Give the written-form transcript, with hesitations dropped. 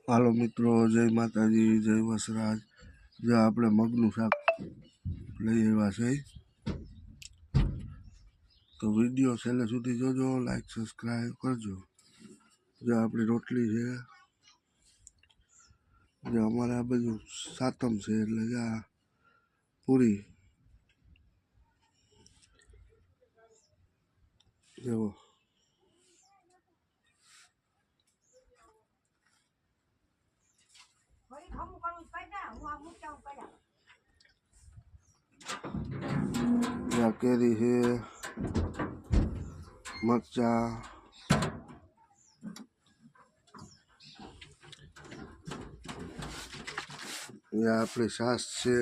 હાલો મિત્રો, જય માતાજી, જય વસરાજ. જો આપણે મગનું શાક લઈ આવ્યા છે, તો વિડીયો છેલ્લે સુધી જોજો, લાઈક સબસ્ક્રાઈબ કરજો. જો આપણી રોટલી છે, જો અમારે આ બધું સાતમ છે એટલે આ પૂરી જુઓ. કેરી છે, મરચા, આપણી છાશ છે.